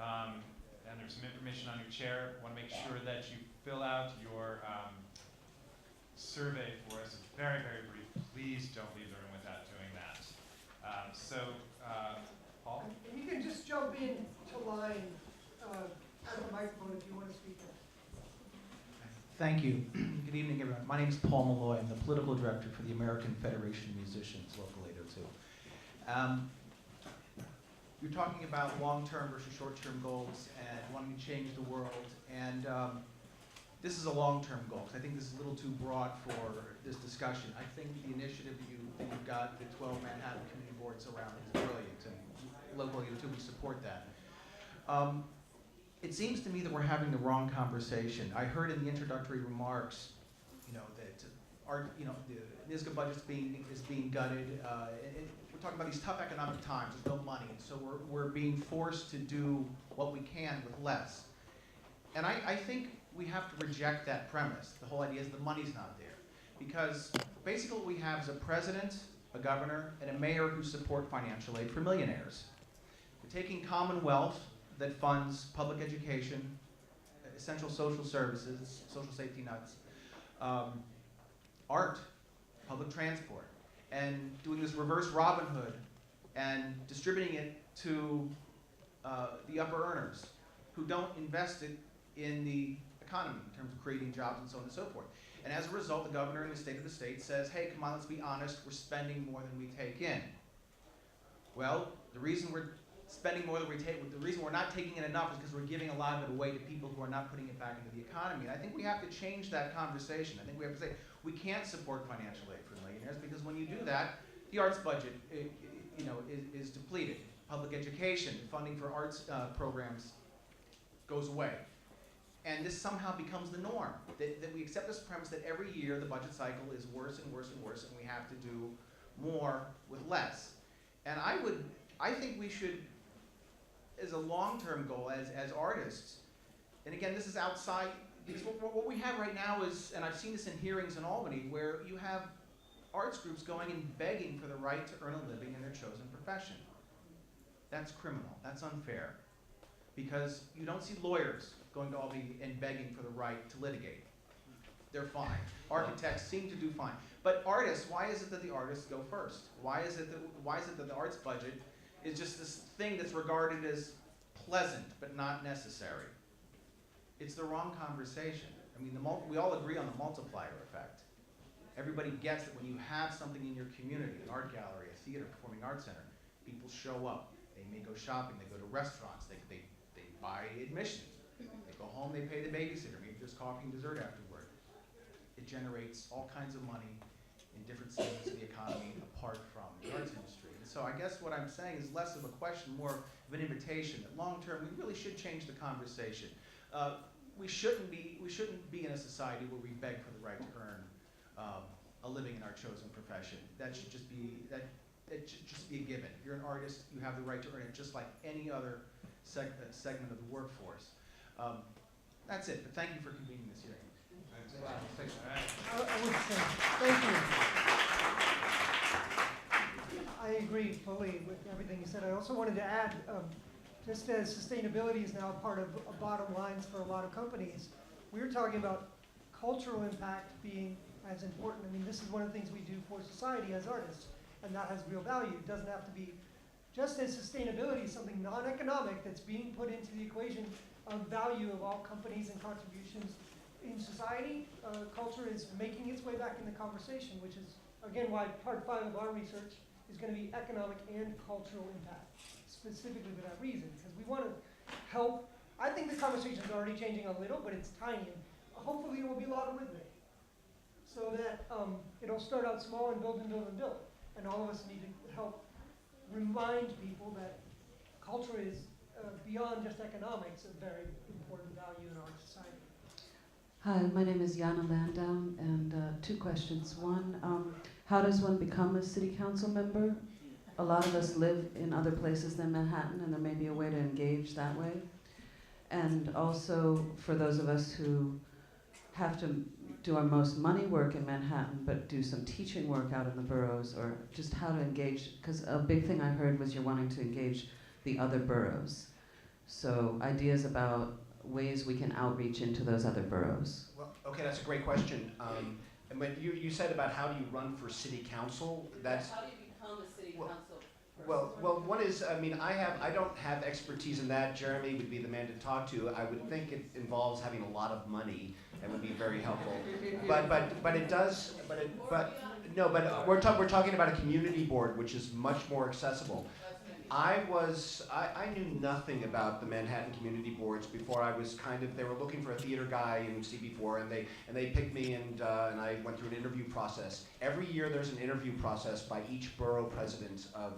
and there's some information on your chair. Want to make sure that you fill out your survey for us. It's very, very brief. Please don't leave the room without doing that. Paul? And you can just jump in to line at the microphone if you want to speak. Thank you. Good evening, everyone. My name is Paul Malloy. I'm the political director for the American Federation of Musicians, Local 802. You're talking about long-term versus short-term goals and wanting to change the world. And this is a long-term goal, because I think this is a little too broad for this discussion. I think the initiative that you've got, the 12 Manhattan community boards around, is brilliant, and Local 802, we support that. It seems to me that we're having the wrong conversation. I heard in the introductory remarks, that the NISGA budget is being gutted. We're talking about these tough economic times. There's no money, and so we're being forced to do what we can with less. And I think we have to reject that premise. The whole idea is the money's not there, because basically what we have is a president, a governor, and a mayor who support financial aid for millionaires. We're taking Commonwealth that funds public education, essential social services, social safety nets, art, public transport, and doing this reverse Robin Hood and distributing it to the upper earners who don't invest it in the economy in terms of creating jobs and so on and so forth. And as a result, the governor in the state of the state says, hey, come on, let's be honest, we're spending more than we take in. Well, the reason we're spending more than we take, the reason we're not taking in enough is because we're giving a lot of it away to people who are not putting it back into the economy. And I think we have to change that conversation. I think we have to say, we can't support financial aid for millionaires, because when you do that, the arts budget is depleted. Public education, funding for arts programs goes away. And this somehow becomes the norm, that we accept this premise that every year the budget cycle is worse and worse and worse, and we have to do more with less. And I think we should, as a long-term goal, as artists, and again, this is outside, because what we have right now is, and I've seen this in hearings in Albany, where you have arts groups going and begging for the right to earn a living in their chosen profession. That's criminal, that's unfair, because you don't see lawyers going to Albany and begging for the right to litigate. They're fine. Architects seem to do fine. But artists, why is it that the artists go first? Why is it that the arts budget is just this thing that's regarded as pleasant but not necessary? It's the wrong conversation. I mean, we all agree on the multiplier effect. Everybody gets that when you have something in your community, an art gallery, a theater, performing arts center, people show up. They may go shopping, they go to restaurants, they buy admission. They go home, they pay the babysitter, maybe there's coffee and dessert afterward. It generates all kinds of money in different segments of the economy apart from the arts industry. And so I guess what I'm saying is less of a question, more of an invitation that long term we really should change the conversation. We shouldn't be in a society where we beg for the right to earn a living in our chosen profession. That should just be it should just be a given. If you're an artist, you have the right to earn it just like any other segment of the workforce. That's it, but thank you for convening this hearing. I would say, thank you. I agree fully with everything you said. I also wanted to add, just as sustainability is now part of bottom lines for a lot of companies, we were talking about cultural impact being as important. I mean, this is one of the things we do for society as artists, and that has real value. It doesn't have to be, just as sustainability is something non-economic that's being put into the equation of value of all companies and contributions in society, culture is making its way back in the conversation, which is, again, why part 5 of our research is going to be economic and cultural impact, specifically for that reason, because we want to help. I think the conversation is already changing a little, but it's tiny. Hopefully it will be logarithmic, so that it'll start out small and build and build and build. And all of us need to help remind people that culture is beyond just economics, a very important value in our society. Hi, my name is Jana Landau, and 2 questions. One, how does one become a city council member? A lot of us live in other places than Manhattan, and there may be a way to engage that way. And also, for those of us who have to do our most money work in Manhattan, but do some teaching work out in the boroughs, or just how to engage, because a big thing I heard was you're wanting to engage the other boroughs. So ideas about ways we can outreach into those other boroughs. Well, okay, that's a great question. And when you said about how do you run for city council, that's, How do you become a city Well- council well, one is, I mean, I don't have expertise in that. Jeremy would be the man to talk to. I would think it involves having a lot of money and would be very helpful. But it does, no, but we're talking about a community board, which is much more accessible. I knew nothing about the Manhattan community boards before. I was they were looking for a theater guy in CB4, and they picked me, and I went through an interview process. Every year there's an interview process by each borough president of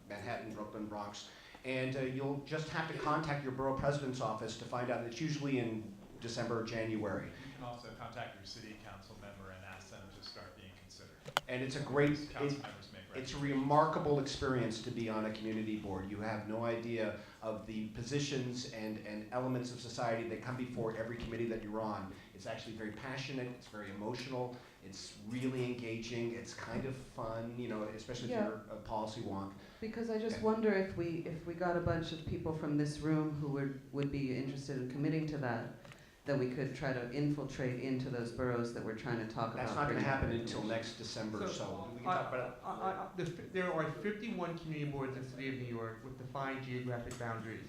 Manhattan, Brooklyn, Bronx, and you'll just have to contact your borough president's office to find out. It's usually in December or January. You can also contact your city council member and ask them to start being considered. And it's a great, Council members make it's a recommendations. remarkable experience to be on a community board. You have no idea of the positions and elements of society that come before every committee that you're on. It's actually very passionate, it's very emotional, it's really engaging, it's kind of fun, especially if Yeah. you're a policy wonk. Because I just Okay. wonder if we got a bunch of people from this room who would be interested in committing to that we could try to infiltrate into those boroughs that we're trying to talk about. That's not gonna bringing happen more until information. next December, So, so we can talk about it. There are 51 community boards in the city of New York with defined geographic boundaries.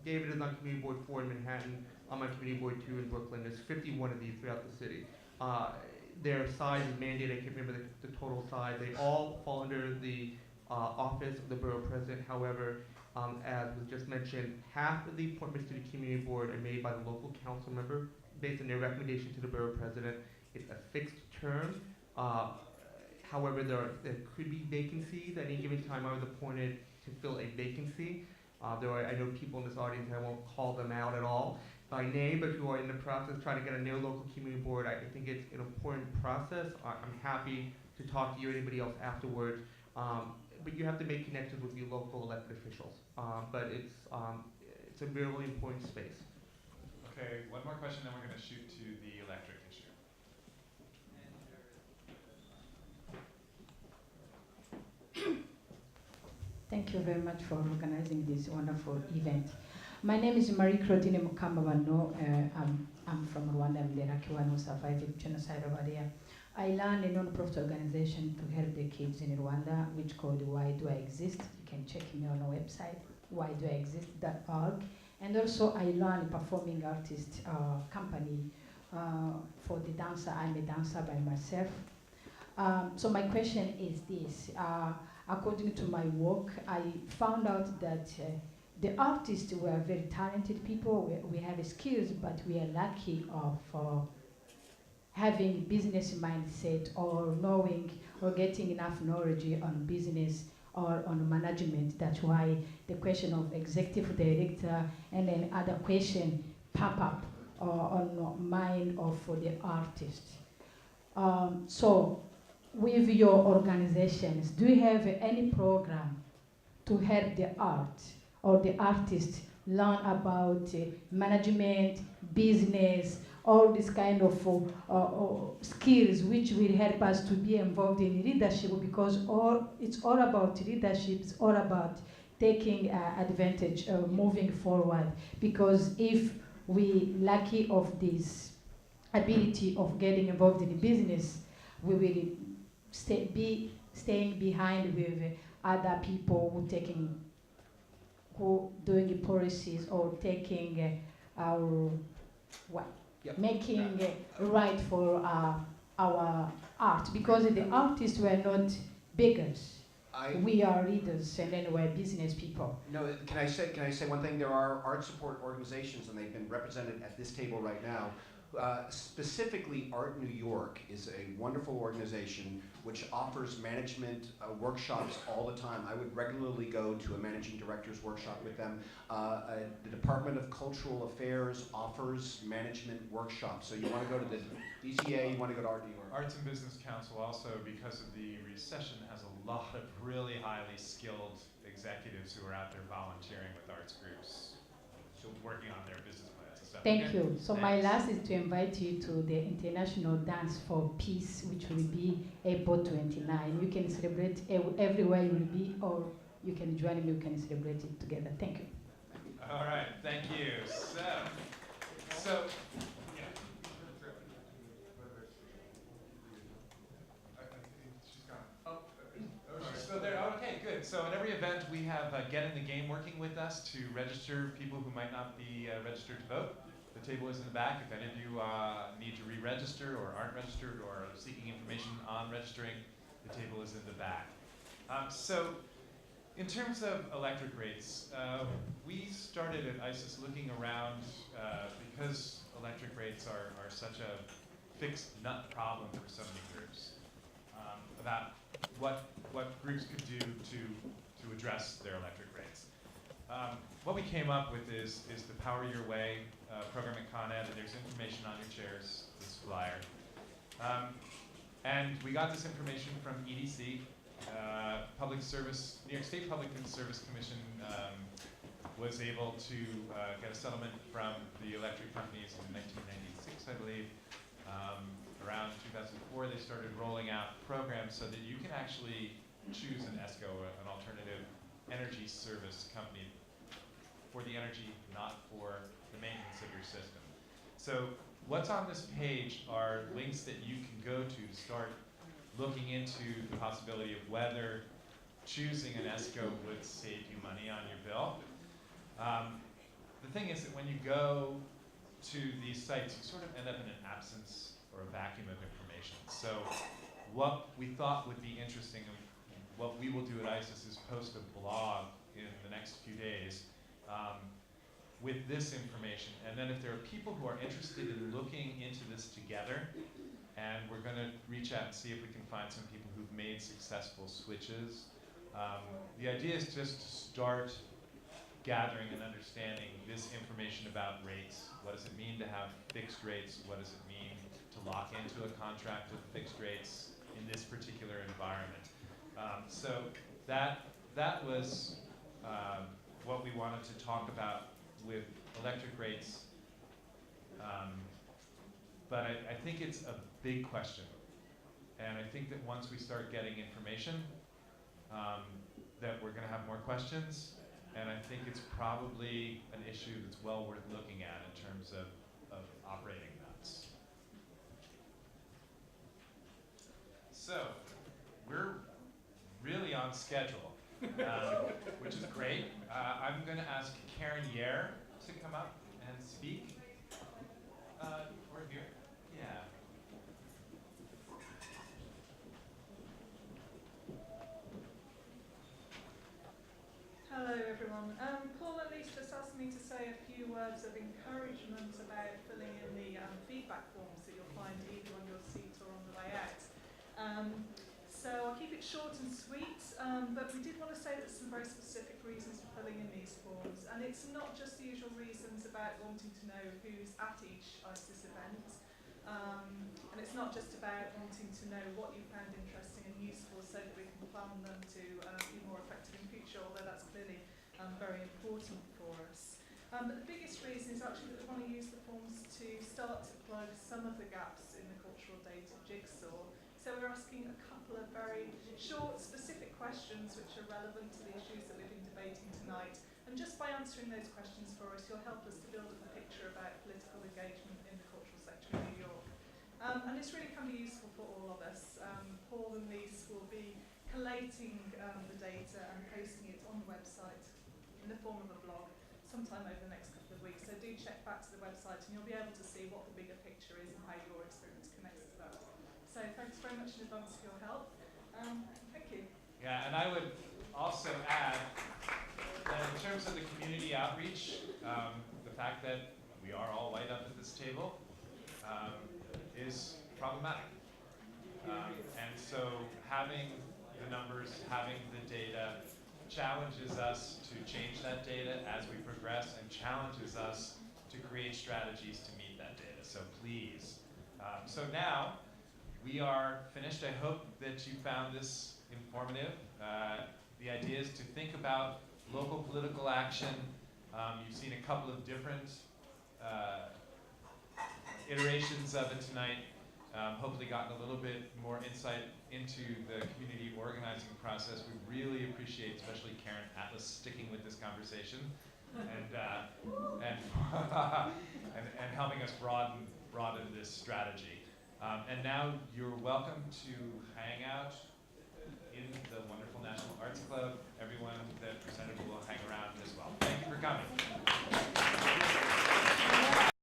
David is on community board 4 in Manhattan. I'm on community board 2 in Brooklyn. There's 51 of these throughout the city. Their size is mandated. I can't remember the total size. They all fall under the office of the borough president. However, as was just mentioned, half of the appointments to the community board are made by the local council member based on their recommendation to the borough president. It's a fixed term. However, there could be vacancies at any given time. I was appointed to fill a vacancy. I know people in this audience, I won't call them out at all by name, but who are in the process trying to get a new local community board. I think it's an important process. I'm happy to talk to you or anybody else afterwards. But you have to make connections with your local elected officials. But it's a really important space. Okay, one more question, then we're going to shoot to the electric issue. Thank you very much for organizing this wonderful event. My name is Marie Claudine Mukambabano. I'm from Rwanda. I'm the Iraqi one who survived the genocide over there. I ran a non-profit organization to help the kids in Rwanda, which called Why Do I Exist? You can check me on our website, whydoiexist.org. And also I ran a performing artist company for the dancer. I'm a dancer by myself. So my question is this. According to my work, I found out that the artists were very talented people. We have skills, but we are lucky of having business mindset or knowing or getting enough knowledge on business or on management. That's why the question of executive director and then other question pop up on mind of the artist. So with your organizations, do you have any program to help the art or the artist learn about management, business, all this kind of skills which will help us to be involved in leadership, because it's all about leadership, it's all about taking advantage, moving forward. Because if we lucky of this ability of getting involved in business, we will be staying behind with other people who doing policies or taking our making right for our art, because the artists were not beggars. We are leaders, and then we're business people. No, can I say one thing? There are art support organizations, and they've been represented at this table right now. Specifically, Art New York is a wonderful organization which offers management workshops all the time. I would regularly go to a managing director's workshop with them. The Department of Cultural Affairs offers management workshops. So you want to go to the DCA, you want to go to Art New York. Arts and Business Council also, because of the recession, has a lot of really highly skilled executives who are out there volunteering with arts groups, so working on their business plans and stuff. Thank Okay? you. So my Thanks. last is to invite you to the International Dance for Peace, which will be April 29. You can celebrate everywhere you will be, or you can join me, we can celebrate it together. Thank you. All right, thank you. So yeah. She's gone. Oh, she's still there. Okay, good. So at every event, we have Get in the Game working with us to register people who might not be registered to vote. The table is in the back. If any of you need to re-register or aren't registered or are seeking information on registering, the table is in the back. So in terms of electric rates, we started at ICES looking around because electric rates are such a fixed nut problem for so many groups, about what groups could do to address their electric rates. What we came up with is the Power Your Way program at Con Ed, and there's information on your chairs, this flyer. And we got this information from EDC, Public Service, New York State Public Service Commission was able to get a settlement from the electric companies in 1996, I believe. Around 2004, they started rolling out programs so that you can actually choose an ESCO, an alternative energy service company, for the energy, not for the maintenance of your system. So what's on this page are links that you can go to start looking into the possibility of whether choosing an ESCO would save you money on your bill. The thing is that when you go to these sites, you sort of end up in an absence or a vacuum of information. So what we thought would be interesting, and what we will do at ICES, is post a blog in the next few days with this information. And then if there are people who are interested in looking into this together, and we're going to reach out and see if we can find some people who've made successful switches. The idea is just to start gathering and understanding this information about rates. What does it mean to have fixed rates? What does it mean to lock into a contract with fixed rates in this particular environment? So that was what we wanted to talk about with electric rates. But I think it's a big question. And I think that once we start getting information, that we're going to have more questions. And I think it's probably an issue that's well worth looking at in terms of operating nuts. So we're really on schedule, which is great. I'm going to ask Karen Yer to come up and speak. Or here. Yeah. Hello everyone. Paul at least just asked me to say a few words of encouragement about filling in the feedback forms that you'll find either on your seat or on the way out. So I'll keep it short and sweet, but we did want to say that some very specific reasons for filling in these forms, and it's not just the usual reasons about wanting to know who's at each ICES event, and it's not just about wanting to know what you found interesting and useful so that we can plan them to be more effective in future, although that's clearly very important for us. But the biggest reason is actually that we want to use the forms to start to plug some of the gaps in the cultural data jigsaw. So we're asking a couple of very short, specific questions which are relevant to the issues that we've been debating tonight. And just by answering those questions for us, you'll help us to build up a picture about political engagement in the cultural sector in New York. And this really can be useful for all of us. Paul and Lise will be collating the data and posting it on the website in the form of a blog sometime over the next couple of weeks. So do check back to the website and you'll be able to see what the bigger picture is and how your experience connects to that. So thanks very much in advance for your help. Thank you. Yeah, and I would also add that in terms of the community outreach, the fact that we are all white up at this table is problematic. And so having the numbers, having the data challenges us to change that data as we progress and challenges us to create strategies to meet that data. So please. So now we are finished. I hope that you found this informative. The idea is to think about local political action. You've seen a couple of different iterations of it tonight. hopefully gotten a little bit more insight into the community organizing process. We really appreciate, especially Karen Atlas, sticking with this conversation and and helping us broaden this strategy. And now you're welcome to hang out in the wonderful National Arts Club. Everyone that